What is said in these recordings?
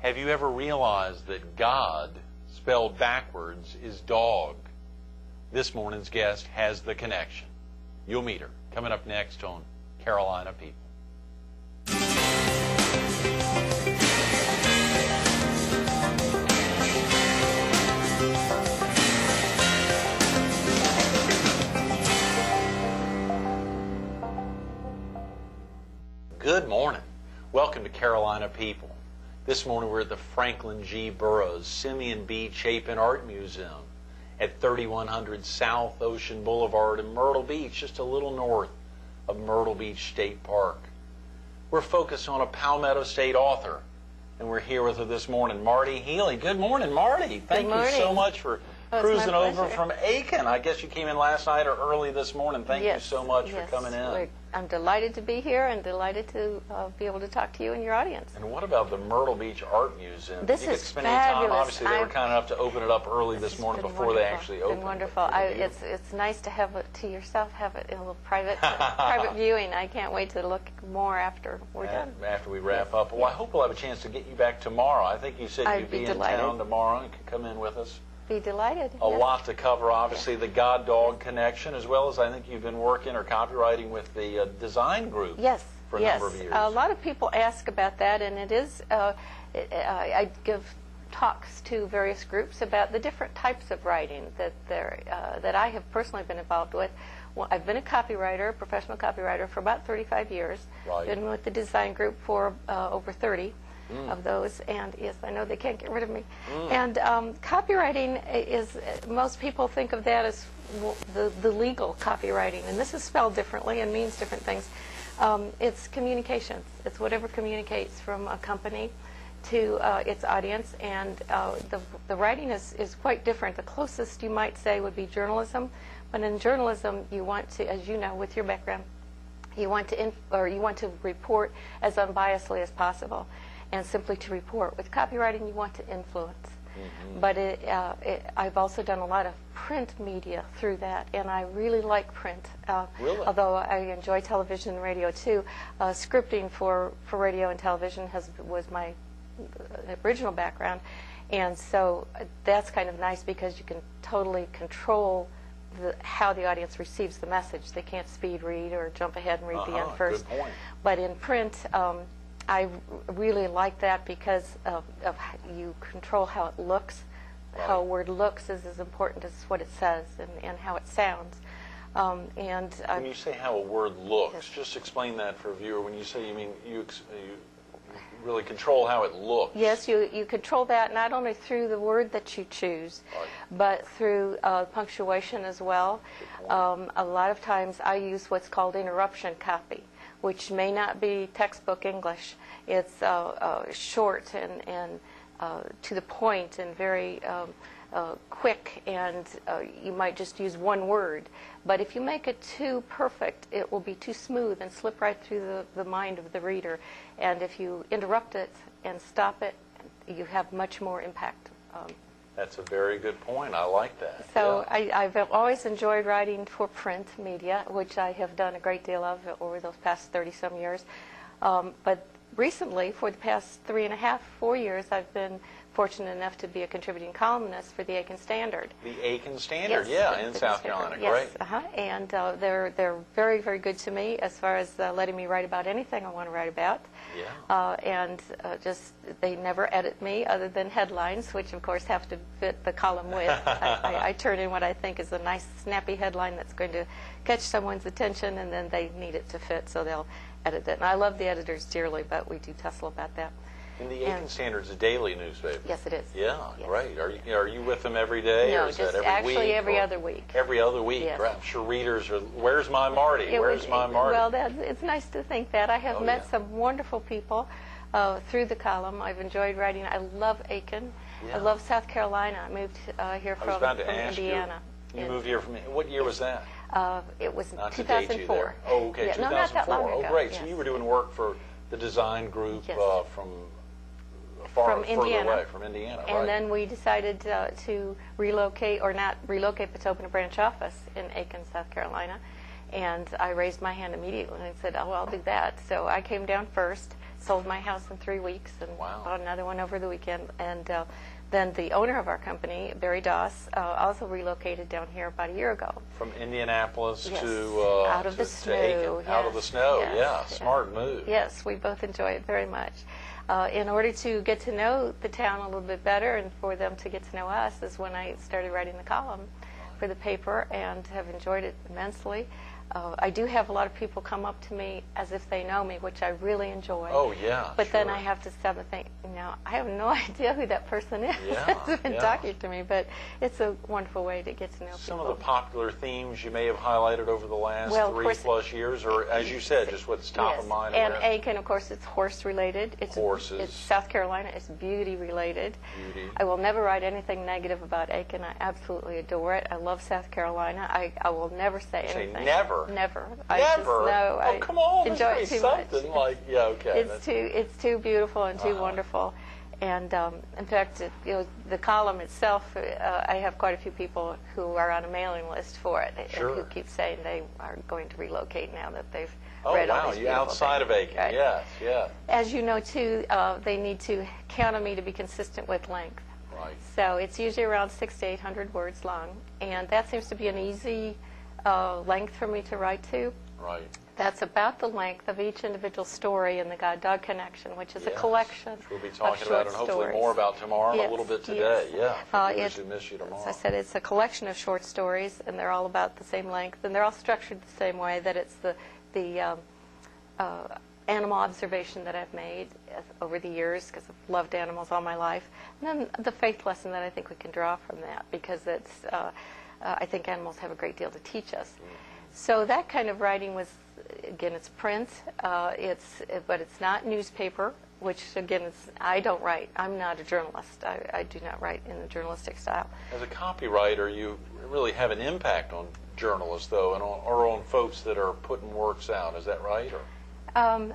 Have you ever realized that God, spelled backwards, is dog? This morning's guest has the connection. You'll meet her coming up next on Carolina People. Good morning. Welcome to Carolina People. This morning we're at the Franklin G. Burroughs Simeon B. Chapin Art Museum at 3100 South Ocean Boulevard in Myrtle Beach, just a little north of Myrtle Beach State Park. We're focused on a Palmetto State author, and we're here with her this morning, Marti Healy. Good morning, Marti. Thank you so much for cruising over from Aiken. I guess you came in last night or early this morning. Thank you so much for coming in. I'm delighted to be here and delighted to be able to talk to you and your audience. And what about the Myrtle Beach Art Museum? This is spend any time? fabulous. Obviously, they were kind enough to open it up early this morning before they actually opened. It's been wonderful. It's nice to have it to yourself, have it in a little private private viewing. I can't wait to look more after we're done. After we wrap up. Well, I hope we'll have a chance to get you back tomorrow. I think you said you'd be in town tomorrow and could come in with us. Be delighted. A lot to cover, obviously, the God-Dog connection, as well as I think you've been working or copywriting with the design group for a number of years. A lot of people ask about that, and it is, I give talks to various groups about the different types of writing that I have personally been involved with. Well, I've been a copywriter, a professional copywriter, for about 35 years. Right. Been with the design group for over 30. Of those, and yes, I know they can't get rid of me. And copywriting is, most people think of that as the legal copywriting, and this is spelled differently and means different things. It's communications. It's whatever communicates from a company to its audience, and the writing is quite different. The closest you might say would be journalism, but in journalism you want to, as you know with your background, you want to report as unbiasedly as possible. And simply to report. With copywriting, you want to influence. But I've also done a lot of print media through that, and I really like print. Really? Although I enjoy television and radio too. Scripting for radio and television was my original background, and so that's kind of nice because you can totally control how the audience receives the message. They can't speed read or jump ahead and read the end first. Good point. But in print, I really like that because of you control how it looks. Right. How a word looks is as important as what it says and how it sounds. When you say how a word looks, just explain that for a viewer. When you say, you mean you really control how it looks. Yes, you control that not only through the word that you choose, but through punctuation as well. A lot of times I use what's called interruption copy, which may not be textbook English. It's short and to the point and very quick, and you might just use one word. But if you make it too perfect, it will be too smooth and slip right through the mind of the reader. And if you interrupt it and stop it, you have much more impact. That's a very good point. I like that. So yeah. I've always enjoyed writing for print media, which I have done a great deal of over those past 30-some years. But recently, for the past 3.5, 4 years, I've been fortunate enough to be a contributing columnist for the Aiken Standard. The Aiken Standard, in South Carolina, yes, and they're very, very good to me as far as letting me write about anything I want to write about. Yeah. They never edit me other than headlines, which of course have to fit the column width. I turn in what I think is a nice, snappy headline that's going to catch someone's attention, and then they need it to fit, so they'll edit it. And I love the editors dearly, but we do tussle about that. And the Aiken Standard's a daily newspaper. Yes, it is. Yeah, yes. Great. Are you with them every day? No, or is just that every week? Every other week. Every other week. Yes. Right. I'm sure readers are, where's my Marti? Where's my Marti? Well, it's nice to think that. I have met some wonderful people through the column. I've enjoyed writing. I love Aiken. I love South Carolina. I moved here from Indiana. You moved here from, what year was that? It was not 2004. Oh, okay, yeah, 2004. No, not that long ago. Oh, great. Yes. So you were doing work for the design group from Indiana. Further away, from Indiana, and then we decided to relocate, or not relocate, but to open a branch office in Aiken, South Carolina. And I raised my hand immediately and said, oh, I'll do that. So I came down first, sold my house in 3 weeks and Wow. bought another one over the weekend. And then the owner of our company, Barry Doss, also relocated down here about a year ago. From Indianapolis Yes. to Out of the to snow, Aiken. Out of the yes, snow, yes, yeah. yes. Smart move. Yes, we both enjoy it very much. In order to get to know the town a little bit better and for them to get to know us is when I started writing the column for the paper and have enjoyed it immensely. I do have a lot of people come up to me as if they know me, which I really enjoy. Oh, yeah. But then sure. I have to stop and think, I have no idea who that person is Yeah, that's been yeah. talking to me. But it's a wonderful way to get to know Some people. of the popular themes you may have highlighted over the last Well, of course- 3+ years, or as you said, just what's top Yes. of mind. And around Aiken, of course, it's horse related. It's Horses. It's South Carolina. It's beauty related. Beauty. I will never write anything negative about Aiken. I absolutely adore it. I love South Carolina. I will never say say anything. never? Never. Never? I Come on, enjoy it there's too something much. like, yeah, okay. It's too beautiful and too Uh-huh. wonderful. And in fact, the column itself, I have quite a few people who are on a mailing list for it, Sure. and who keep saying they are going to relocate now that they've Oh, read all wow, these you beautiful outside things. of Aiken, Right. yes, yes. As you know, too, they need to count on me to be consistent with length. Right. So it's usually around 600 to 800 words long, and that seems to be an easy length for me to write to. Right. That's about the length of each individual story in the God-Dog Connection, which is a Yes, collection which we'll be of talking short about and hopefully stories. more about tomorrow and a Yes, little bit today. yes. Yeah, for viewers It- who miss you tomorrow. As I said, it's a collection of short stories, and they're all about the same length, and they're all structured the same way, that it's the animal observation that I've made over the years, because I've loved animals all my life, and then the faith lesson that I think we can draw from that, because it's I think animals have a great deal to teach us. So that kind of writing was, again, it's print, but it's not newspaper, which, again, I don't write. I'm not a journalist. I do not write in the journalistic style. As a copywriter, you really have an impact on journalists, though, and on folks that are putting works out. Is that right? Or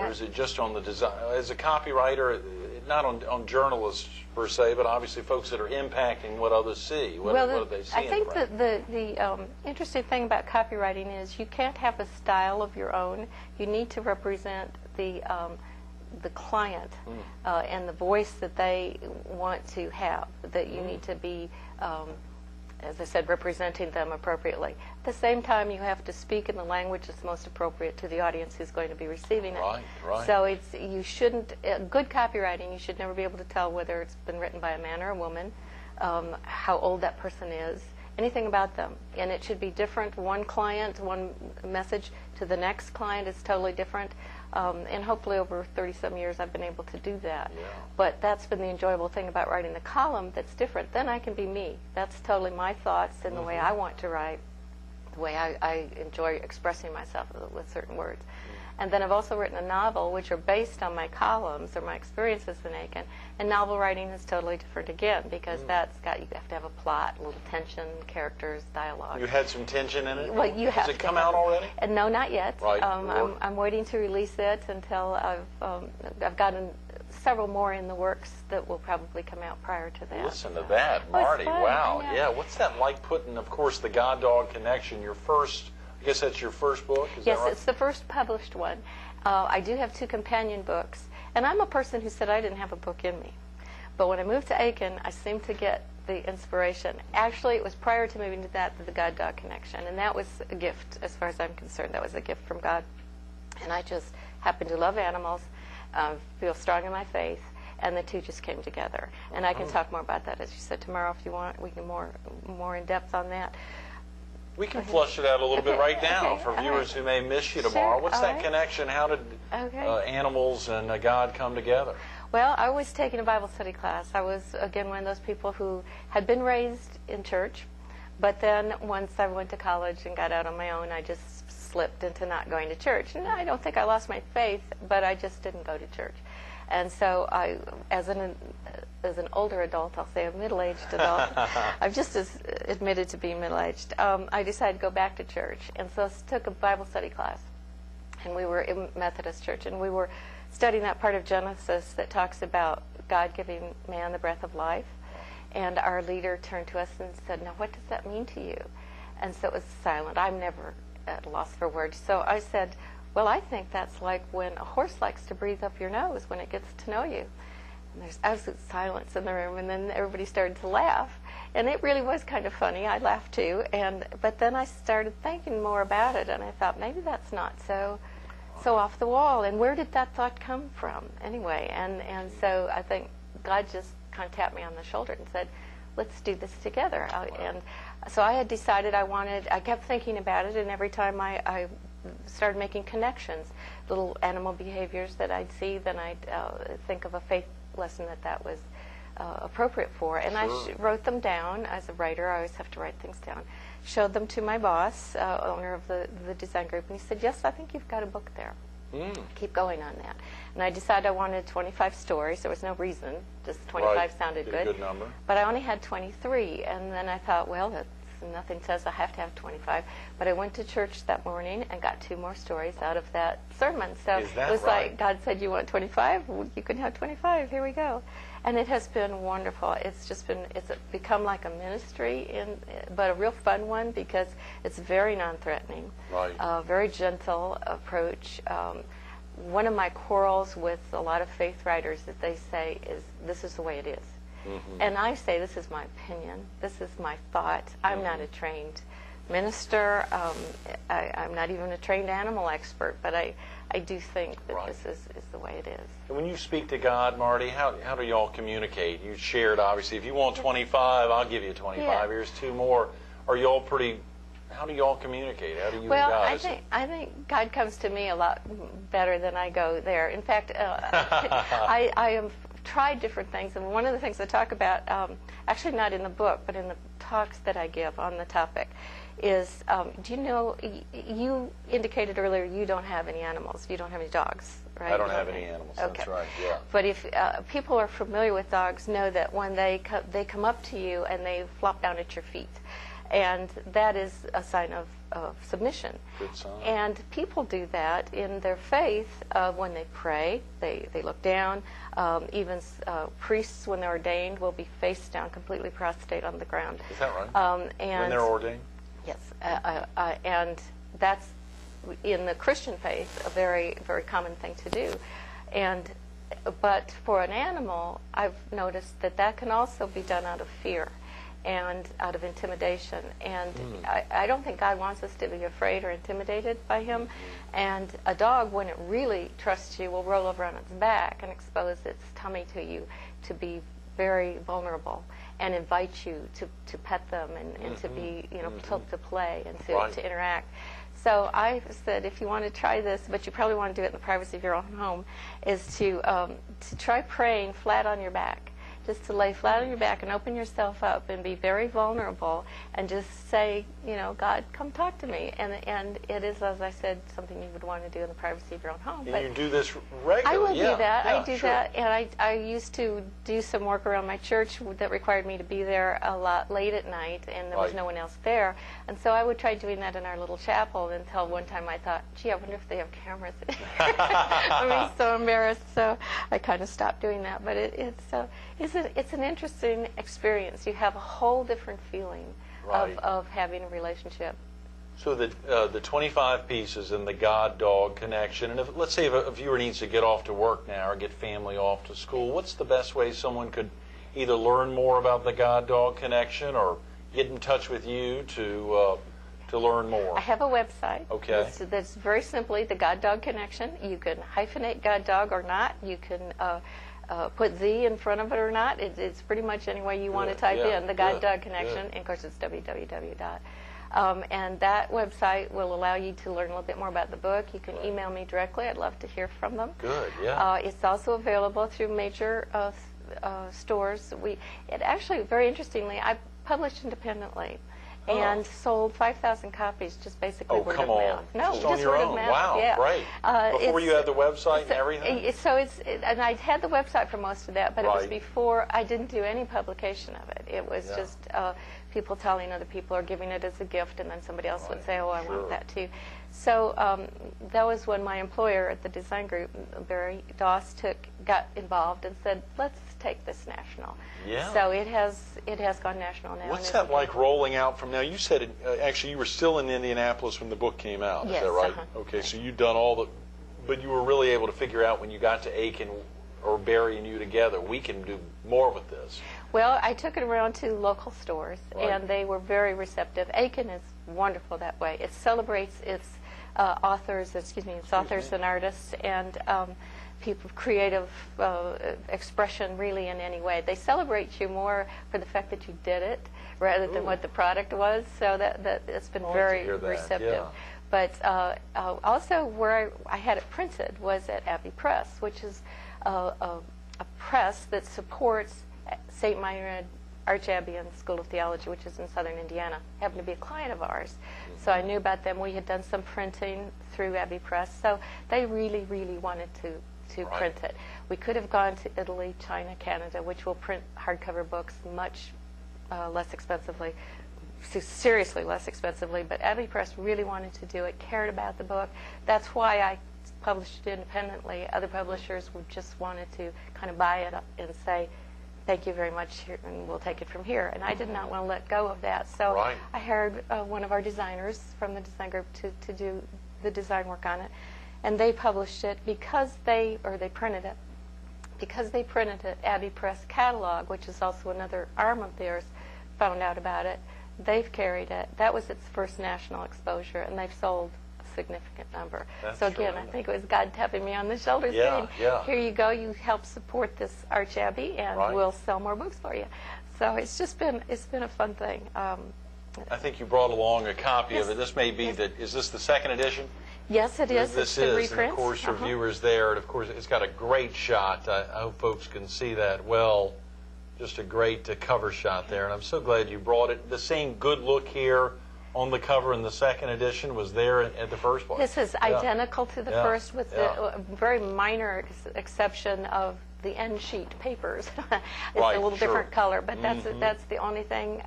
is it just on the design? As a copywriter, not on journalists per se, but obviously folks that are impacting what others see. What do they see? I think that the interesting thing about copywriting is you can't have a style of your own. You need to represent the client and the voice that they want to have. That you need to be, as I said, representing them appropriately. At the same time, you have to speak in the language that's most appropriate to the audience who's going to be receiving it. Right, right. So you shouldn't, good copywriting, you should never be able to tell whether it's been written by a man or a woman, how old that person is, anything about them. And it should be different. One client, one message to the next client is totally different. And hopefully over 30-some years I've been able to do that. Yeah. But that's been the enjoyable thing about writing the column that's different. Then I can be me. That's totally my thoughts and the way I want to write, the way I enjoy expressing myself with certain words. And then I've also written a novel, which are based on my columns or my experiences in Aiken. And novel writing is totally different again, because you have to have a plot, a little tension, characters, dialogue. You had some tension in it? Well, you have Has it to come have out already? No, not yet. Right. I'm waiting to release it until I've gotten several more in the works that will probably come out prior to that. Listen to that, Well, it's Marty. fun, Wow. I know. Yeah. What's that like putting, of course, the God Dog Connection, your first, I guess that's your first book? Is Yes, that right? it's the first published one. I do have 2 companion books, and I'm a person who said I didn't have a book in me. But when I moved to Aiken, I seemed to get the inspiration. Actually, it was prior to moving to the God Dog Connection, and that was a gift as far as I'm concerned. That was a gift from God. And I just happen to love animals, feel strong in my faith, and the two just came together. And I can talk more about that, as you said, tomorrow if you want. We can more in depth on that. We can flush it out a little bit right now okay, for all viewers right. who may miss you tomorrow. Sure, What's all that right. connection? How did animals and God come together? Well, I was taking a Bible study class. I was, again, one of those people who had been raised in church, but then once I went to college and got out on my own, I just slipped into not going to church. And I don't think I lost my faith, but I just didn't go to church. And so I, as an older adult, I'll say a middle-aged adult, I've just admitted to being middle-aged, I decided to go back to church. And so I took a Bible study class. And we were in Methodist church, and we were studying that part of Genesis that talks about God giving man the breath of life. And our leader turned to us and said, "Now, what does that mean to you?" And so it was silent. I'm never at a loss for words. So I said, well, I think that's like when a horse likes to breathe up your nose when it gets to know you. And there's absolute silence in the room, and then everybody started to laugh. And it really was kind of funny. I laughed too. But then I started thinking more about it, and I thought, maybe that's not so off the wall. And where did that thought come from anyway? And so I think God just kind of tapped me on the shoulder and said, let's do this together. And so I had decided I kept thinking about it, and every time I started making connections, little animal behaviors that I'd see, then I'd think of a faith lesson that was appropriate for. And Sure. I wrote them down. As a writer, I always have to write things down. Showed them to my boss, owner of the design group, and he said, yes, I think you've got a book there. Keep going on that. And I decided I wanted 25 stories. There was no reason. Just 25 Right. sounded Be a good number. But I only had 23. And then I thought, well, nothing says I have to have 25. But I went to church that morning and got 2 more stories out of that sermon. So Is that it was right? like, God said, you want 25? Well, you can have 25. Here we go. And it has been wonderful. It's become like a ministry, but a real fun one, because it's very non-threatening, Right. very gentle approach. One of my quarrels with a lot of faith writers that they say is, this is the way it is. Mm-hmm. And I say, this is my opinion. This is my thought. I'm not a trained minister. I'm not even a trained animal expert, but I do think that Right. this is the way it is. And when you speak to God, Marty, how do y'all communicate? You shared, obviously, if you want 25, I'll give you 25. Yeah. Here's 2 more. Are y'all pretty... How do y'all communicate? How do you Well, and God? I think God comes to me a lot better than I go there. In fact, I have tried different things, and one of the things I talk about, actually not in the book, but in the talks that I give on the topic, is, do you know, you indicated earlier you don't have any animals. You don't have any dogs, right? I don't have any animals. Okay. That's right, yeah. But if people are familiar with dogs, know that when they come up to you and they flop down at your feet, and that is a sign of submission. Good sign. And people do that in their faith when they pray. They look down. Even priests, when they're ordained, will be face down, completely prostrate on the ground. Is that right? And When they're ordained? Yes, and that's in the Christian faith a very, very common thing to do. But for an animal, I've noticed that can also be done out of fear and out of intimidation. And I don't think God wants us to be afraid or intimidated by him. And a dog, when it really trusts you, will roll over on its back and expose its tummy to you, to be very vulnerable and invite you to pet them and to be, to play and to interact. So I said, if you want to try this, but you probably want to do it in the privacy of your own home, is to try praying flat on your back. Just to lay flat on your back and open yourself up and be very vulnerable and just say, God, come talk to me. And it is, as I said, something you would want to do in the privacy of your own home. And you do this regularly? I will do that. Yeah, I do sure. that. And I used to do some work around my church that required me to be there a lot late at night, and there was no one else there. And so I would try doing that in our little chapel until one time I thought, gee, I wonder if they have cameras. I was so embarrassed. So I kind of stopped doing that. But it's an interesting experience. You have a whole different feeling of having a relationship. So the 25 pieces and the God-dog connection, and let's say if a viewer needs to get off to work now or get family off to school, what's the best way someone could either learn more about the God-dog connection or get in touch with you to learn more? I have a website. Okay. That's very simply the God Dog Connection. You can hyphenate God Dog or not. You can put "the" in front of it or not. It's pretty much any way you want to type in the God Dog Connection. And of course, it's www. And that website will allow you to learn a little bit more about the book. You can email me directly. I'd love to hear from them. Good, yeah. It's also available through major stores. It actually, very interestingly, I published independently. And sold 5,000 copies, just basically word of mouth. No, just on your word own. of mouth. Wow, yeah. great. Before you had the website and everything? And I had the website for most of that, but it was before I didn't do any publication of it. It was just people telling other people or giving it as a gift, and then somebody else would say, oh, I want that too. So that was when my employer at the design group, Barry Doss, got involved and said, let's take this national. Yeah. So it has gone national now. What's that like rolling out from now? You said, actually, you were still in Indianapolis when the book came out. Yes, Is that right? uh-huh. Okay, so you'd done all the, but you were really able to figure out when you got to Aiken, or Barry and you together, we can do more with this. Well, I took it around to local stores, Right. and they were very receptive. Aiken is wonderful that way. It celebrates its authors and artists, and people of creative expression really in any way. They celebrate you more for the fact that you did it rather than what the product was, so that it's been very receptive. Yeah. But also where I had it printed was at Abbey Press, which is a press that supports St. Meinrad Archabian School of Theology, which is in southern Indiana. Happened to be a client of ours. So I knew about them. We had done some printing through Abbey Press. So they really, really wanted to print it. We could have gone to Italy, China, Canada, which will print hardcover books much less expensively, seriously less expensively. But Abbey Press really wanted to do it, cared about the book. That's why I published it independently. Other publishers would just wanted to kind of buy it up and say, thank you very much, and we'll take it from here. And I did not want to let go of that. So I hired one of our designers from the design group to do the design work on it. And they published it because they printed it. Because they printed it, Abbey Press Catalog, which is also another arm of theirs, found out about it. They've carried it. That was its first national exposure, and they've sold significant number. That's so again, tremendous. I think it was God tapping me on the shoulder saying, here you go, you help support this Arch Abbey, and we'll sell more books for you. So it's been a fun thing. I think you brought along a copy of it. This may be is this the second edition? Yes, it is. This it's is, and of course, for viewers there, and of course, it's got a great shot. I hope folks can see that well. Just a great cover shot there, and I'm so glad you brought it. The same good look here on the cover in the second edition was there at the first one. This is identical to the first, with the very minor exception of the end sheet papers. It's a little different color, but that's the only thing.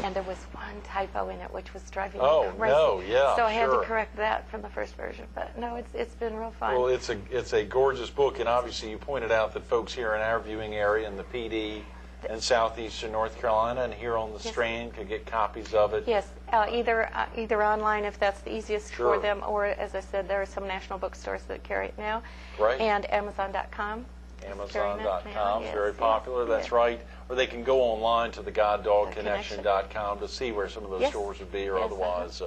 And there was one typo in it, which was driving me crazy. So I had to correct that from the first version. But no, it's been real fun. Well, it's a gorgeous book, and obviously you pointed out that folks here in our viewing area in the PD and southeastern North Carolina and here on the Strand could get copies of it. Yes, either online if that's the easiest for them, or as I said, there are some national bookstores that carry it now. Right. And Amazon.com. Amazon.com is very popular, that's right. Or they can go online to the GodDogConnection.com to see where some of those stores would be, or otherwise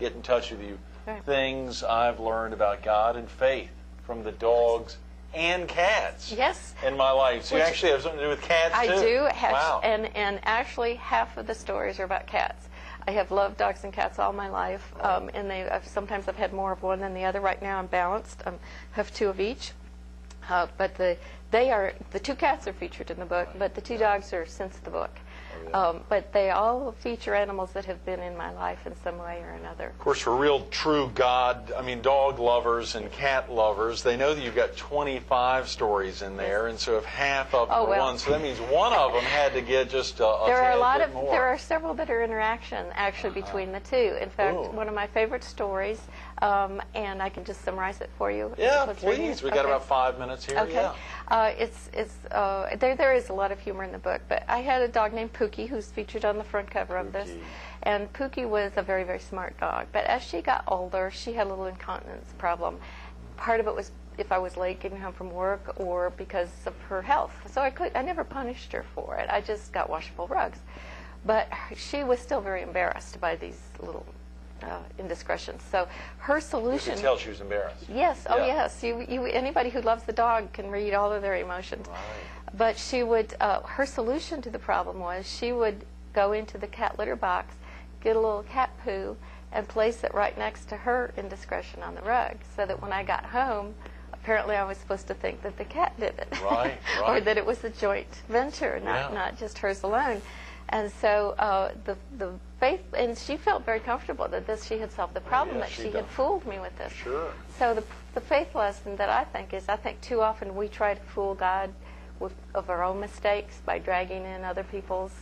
get in touch with you. Right. Things I've learned about God and faith from the dogs and cats in my life. So you actually have something to do with cats, too? I do. Wow. And actually, half of the stories are about cats. I have loved dogs and cats all my life, and sometimes I've had more of one than the other. Right now I'm balanced. I have two of each. But the two cats are featured in the book, but the two dogs are since the book. But they all feature animals that have been in my life in some way or another. Of course, for real true dog lovers and cat lovers, they know that you've got 25 stories in there, and so if half of them are one, so that means one of them had to get just a tad bit more. There are several that are interaction actually between the two. In fact, one of my favorite stories, and I can just summarize it for you. Yeah, please. We've got about 5 minutes here. Okay. There is a lot of humor in the book, but I had a dog named Pookie who's featured on the front cover of this. And Pookie was a very, very smart dog. But as she got older, she had a little incontinence problem. Part of it was if I was late getting home from work or because of her health. So I never punished her for it. I just got washable rugs. But she was still very embarrassed by these little indiscretions. So her solution... You could tell she was embarrassed. Yes. Oh, yes. Anybody who loves the dog can read all of their emotions. Right. But she would... her solution to the problem was she would go into the cat litter box, get a little cat poo, and place it right next to her indiscretion on the rug, so that when I got home, apparently I was supposed to think that the cat did it. Right. Or that it was a joint venture, not just hers alone. And so the faith, and she felt very comfortable that she had solved the problem, that she had fooled me with this. Sure. So the faith lesson that I think too often we try to fool God of our own mistakes by dragging in other people's,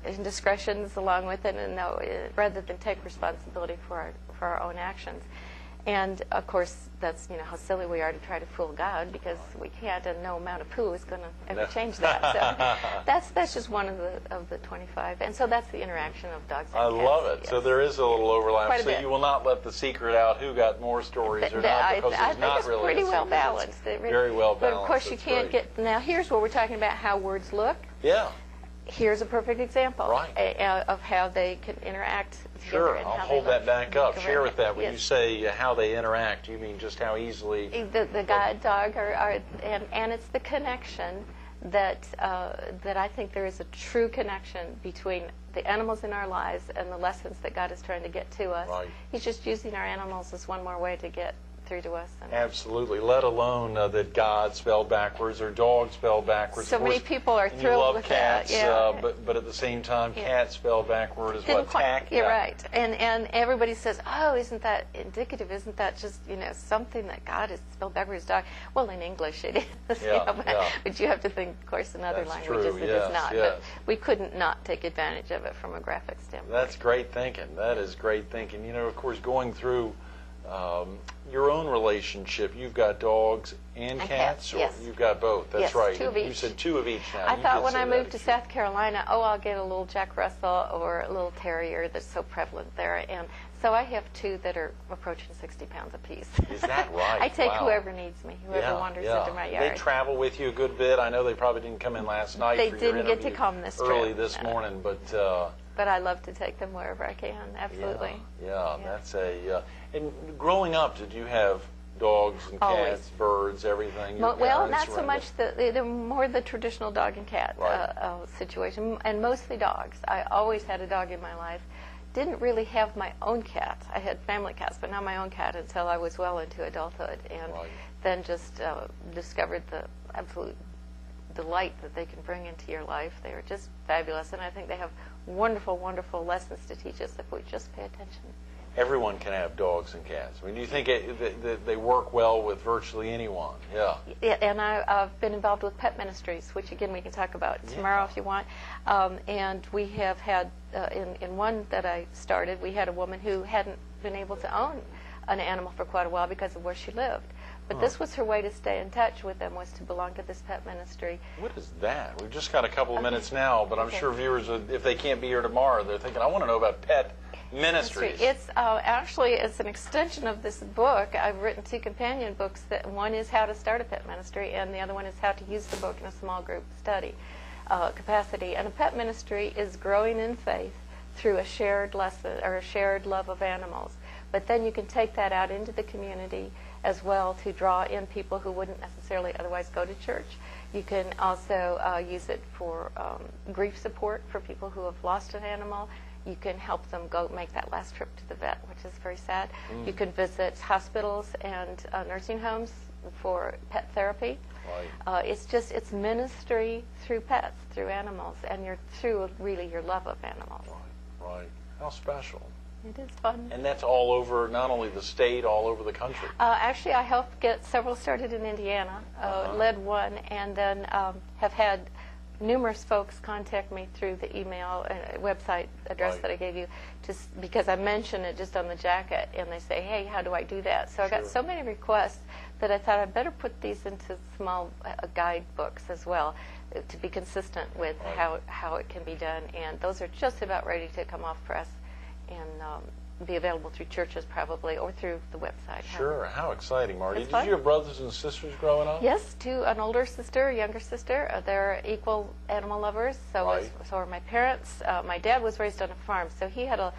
indiscretions along with it, and rather than take responsibility for our own actions. And of course, that's how silly we are to try to fool God, because we can't, and no amount of poo is going to ever change that. So that's just one of the 25, and so that's the interaction of dogs and cats. I love it. Yes. So there is a little overlap. Quite a So bit. you will not let the secret out who got more stories or not, because I it's think not it's really pretty a well secret. balanced. It's very well balanced. But of course, you That's can't great. get. Now here's where we're talking about how words look. Yeah. Here's a perfect example Right. of how they can interact together. Sure, and I'll how hold they that back up. Share with that. When Yes. you say how they interact, you mean just how easily? The guide dog, and it's the connection that I think there is a true connection between the animals in our lives and the lessons that God is trying to get to us. Right. He's just using our animals as one more way to get through to us. Absolutely. Let alone that God spelled backwards or dog spelled backwards. So Of many course, people are and thrilled you love with cats, that. Yeah. but at the same time, Yeah. cat spelled backward is Didn't what? quite- Tack? You're Yeah. right. And everybody says, oh, isn't that indicative? Isn't that just, something that God has spelled backwards dog? Well, in English it is. Yeah, but you have to think, of course, in other That's languages true, it yes, is not. yes. But we couldn't not take advantage of it from a graphic standpoint. That's great thinking. That is great thinking. Of course, going through your own relationship, you've got dogs and cats, or yes. you've got both. That's Yes, right. 2 of You each. said 2 of each now. I You thought did when say I that, moved to actually. South Carolina, I'll get a little Jack Russell or a little terrier that's so prevalent there. And so I have 2 that are approaching 60 pounds apiece. Is that right? I take Wow. whoever needs me, whoever wanders into my yard. They travel with you a good bit. I know they probably didn't come in last night. They for your didn't get to interview come this early trip, this no. morning, but But I love to take them wherever I can, absolutely. yeah. That's a. And growing up, did you have dogs and cats, Always. birds, everything? Your Well, parents not so were much the more the traditional dog and cat Right. situation, and mostly dogs. I always had a dog in my life. Didn't really have my own cat. I had family cats, but not my own cat until I was well into adulthood, and Right. then just discovered the absolute delight that they can bring into your life. They are just fabulous, and I think they have wonderful, wonderful lessons to teach us if we just pay attention. Everyone can have dogs and cats. I mean, do you think that they work well with virtually anyone? Yeah. Yeah, and I've been involved with pet ministries, which again we can talk about tomorrow if you want. And we have had, in one that I started, we had a woman who hadn't been able to own an animal for quite a while because of where she lived. But this was her way to stay in touch with them, was to belong to this pet ministry. What is that? We've just got a couple of minutes now, but I'm Okay. sure viewers, if they can't be here tomorrow, they're thinking, I want to know about pet ministries. It's actually it's an extension of this book. I've written 2 companion books. That one is how to start a pet ministry, and the other one is how to use the book in a small group study capacity. And a pet ministry is growing in faith through a shared lesson or a shared love of animals. But then you can take that out into the community as well to draw in people who wouldn't necessarily otherwise go to church. You can also use it for grief support for people who have lost an animal. You can help them go make that last trip to the vet, which is very sad. You can visit hospitals and nursing homes for pet therapy. Right. It's ministry through pets, through animals, and through really your love of animals. Right. How special. It is fun. And that's all over, not only the state, all over the country. Actually, I helped get several started in Indiana, led one, and then have had numerous folks contact me through the email and website address Right. that I gave you, because I mentioned it just on the jacket, and they say, hey, how do I do that? So I got Sure. so many requests that I thought I'd better put these into small guidebooks as well to be consistent with Right. how it can be done. And those are just about ready to come off press and be available through churches probably or through the website. Sure. How exciting, Marty. It's Did fun. you have brothers and sisters growing up? Yes, an older sister, a younger sister. They're equal animal lovers. Right. So are my parents. My dad was raised on a farm, so he had a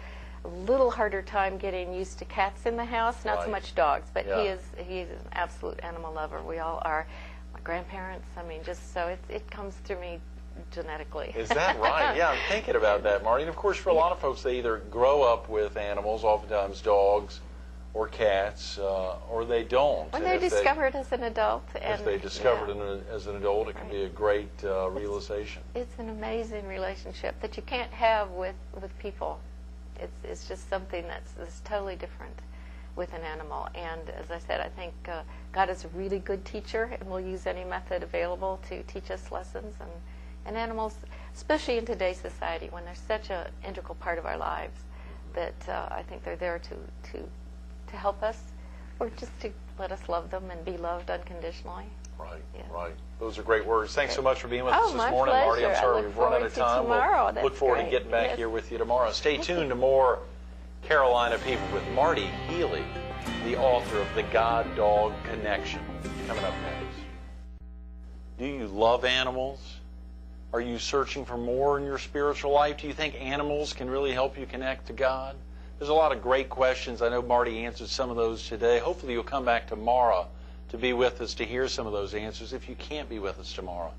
little harder time getting used to cats in the house. Not so Right. much dogs, but Yeah. he is an absolute animal lover. We all are. My grandparents. I mean, just so it comes through me genetically. Is that right? Yeah, I'm thinking about that, Marty. And of course, for a lot of folks, they either grow up with animals, oftentimes dogs or cats, or they don't. When And they if discover it as an adult. If they discover it as an adult, it can be a great realization. It's an amazing relationship that you can't have with people. It's just something that's totally different with an animal. And as I said, I think God is a really good teacher and will use any method available to teach us lessons. And animals, especially in today's society when they're such an integral part of our lives, that I think they're there to help us, or just to let us love them and be loved unconditionally. Right, Yeah. right. Those are great words. Thanks so much for being with Oh, us this my morning, Marty. I'm pleasure. sorry I look we've run out of forward to time. tomorrow. We'll That's look forward to great. getting back Yes. here with you tomorrow. Stay tuned to more Carolina People with Marti Healy, the author of The God Dog Connection, coming up next. Do you love animals? Are you searching for more in your spiritual life? Do you think animals can really help you connect to God? There's a lot of great questions. I know Marty answered some of those today. Hopefully you'll come back tomorrow to be with us to hear some of those answers. If you can't be with us tomorrow,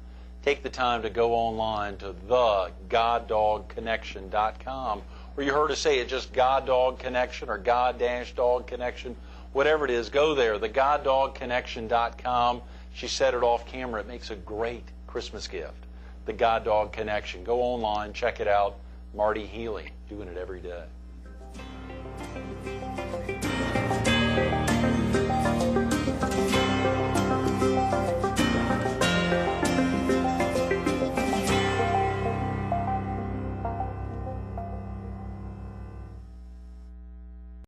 take the time to go online to thegoddogconnection.com, or you heard us say it, just God Dog Connection or God-Dog Connection, whatever it is, go there, thegoddogconnection.com. She said it off camera. It makes a great Christmas gift. The God Dog Connection. Go online, check it out. Marti Healy, doing it every day.